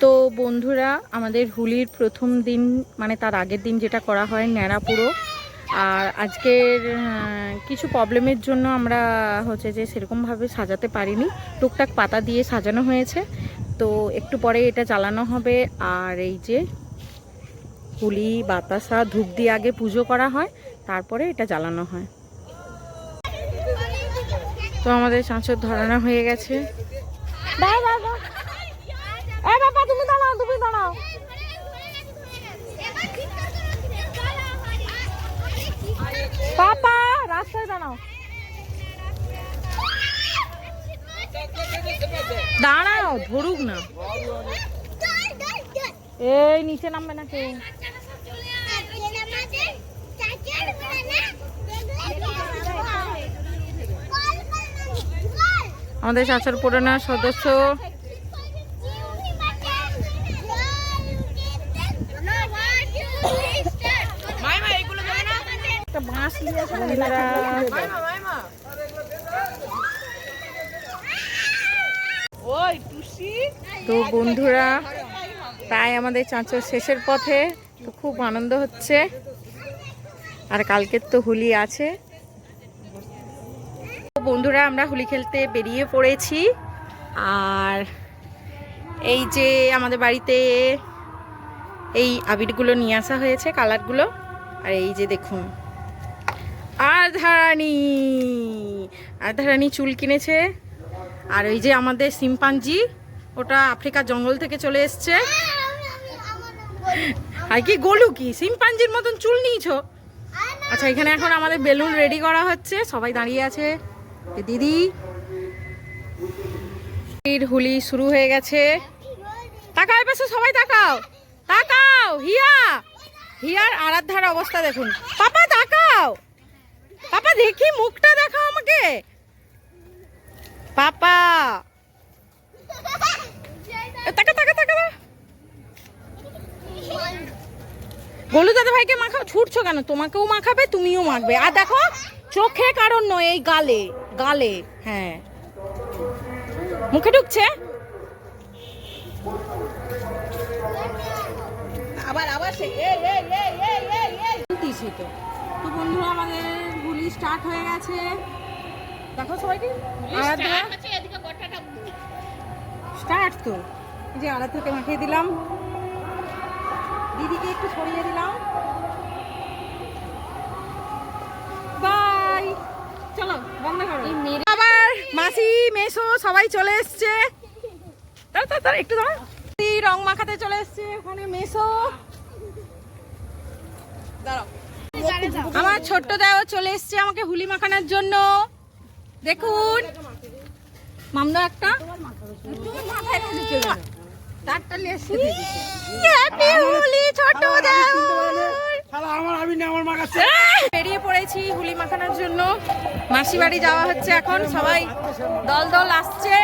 তো বন্ধুরা, আমাদের হোলির প্রথম দিন মানে তার আগের দিন যেটা করা হয় ন্যাড়া পুরো। আর আজকের কিছু প্রবলেমের জন্য আমরা হচ্ছে যে সেরকমভাবে সাজাতে পারিনি, টুকটাক পাতা দিয়ে সাজানো হয়েছে। তো একটু পরে এটা জ্বালানো হবে। আর এই যে হোলি বাতাসা ধূপ দিয়ে আগে পুজো করা হয়, তারপরে এটা জ্বালানো হয়। তো আমাদের চাঁচর ধরানো হয়ে গেছে। বাবা তুমি দাঁড়াও, তুমি দাঁড়াও। পাপা রাস্তায় দাঁড়াও, দাঁড়াও, ধরুক না। এই নিচে নামবে না কে? আমাদের চাচার পুরনো সদস্য তো বন্ধুরা, তাই আমাদের চাঁচর শেষের পথে। তো খুব আনন্দ হচ্ছে। আর কালকের তো হোলি আছে। বন্ধুরা, আমরা হোলি খেলতে বেরিয়ে পড়েছি। আর এই যে আমাদের বাড়িতে এই আবিরগুলো নিয়ে আসা হয়েছে, কালারগুলো। আর এই যে দেখুন, আধারানী চুল কিনেছে। আর ওই যে আমাদের শিম্পাঞ্জি, ওটা আফ্রিকার জঙ্গল থেকে চলে এসছে। আর কি গোলু, কি শিম্পাঞ্জির মতন চুল নিয়েছো? আচ্ছা, এখানে এখন আমাদের বেলুন রেডি করা হচ্ছে, সবাই দাঁড়িয়ে আছে। দিদি, হোলি শুরু হয়ে গেছে। তাকাও এবার, সবাই তাকাও, তাকাও। হিয়ার আরাধ্যার অবস্থা দেখুন। পাপা তাকাও, পাপা দেখি মুখটা দেখাও আমাকে। পাপা তাকা তাকা তাকা। গোলু দাদা ভাইকে মাখাও। ছুটছো কেন? তোমাকেও মাখাবে, তুমিও মাখবে। আর দেখো, চোখে কারণ নয়, এই গালে গালে। হ্যাঁ, মুখে ঢুকছে। তো বন্ধুরা, আমাদের হোলি স্টার্ট হয়ে গেছে। দেখো সবাইকে, স্টার্ট তো। এই যে আরাধ্যাকে মাখিয়ে দিলাম, দিদিকে একটু সরিয়ে দিলাম। বাই, চলো বন্ধ করো। আবার মাসি মেসো সবাই চলে এসছে। একটু দাঁড়া, রং মাখাতে চলে এসছে ওখানে মেসো। আমার ছোট্ট দেও চলে এসছে আমাকে হুলি মাখানোর জন্য। দেখুন মামদা একটা বেরিয়ে পড়েছি হুলি মাখানোর জন্য। মাসি বাড়ি যাওয়া হচ্ছে এখন, সবাই দল দল আসছে।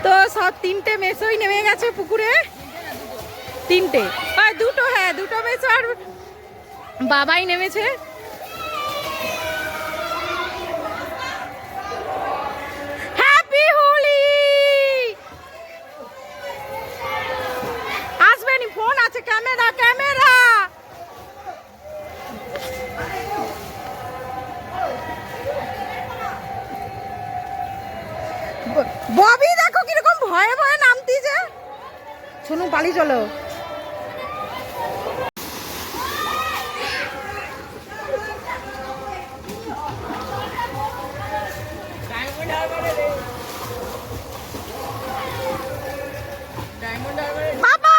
তো সব তিনটে মেসোই নেমে গেছে পুকুরে। তিনটে, দুটো, হ্যাঁ দুটো মেসো আর বাবাই নেমেছে। হ্যাপি হোলি। আসবেনি, ফোন আছে, ক্যামেরা ক্যামেরা। ববি দেখো কিরকম ভয়ে ভয়ে নামতিছে। শোনো, পালি চলো। বাবা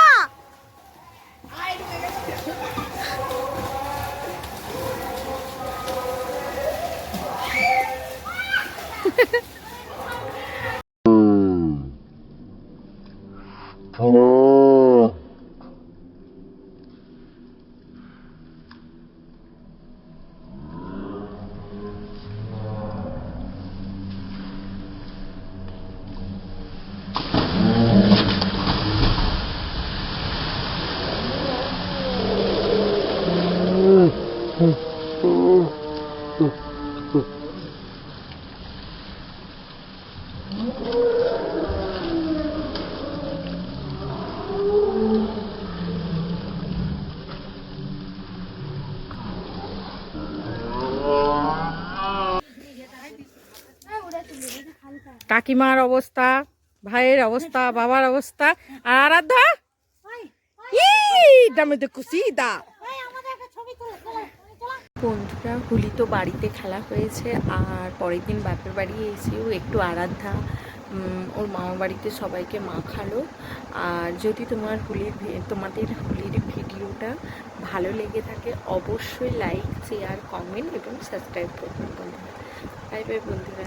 কাকিমার অবস্থা, ভাইয়ের অবস্থা, বাবার অবস্থা, আর আরাধ্যা বন্ধুরা হোলি তো বাড়িতে খেলা হয়েছে, আর পরের দিন বাপের বাড়ি এসেও একটু আরাধ্যা ওর মামা বাড়িতে সবাইকে মাখালো। আর যদি তোমাদের হোলির ভিডিওটা ভালো লেগে থাকে অবশ্যই লাইক, শেয়ার, কমেন্ট এবং সাবস্ক্রাইব করবেন বন্ধুরা। বাই বাই বন্ধুরা।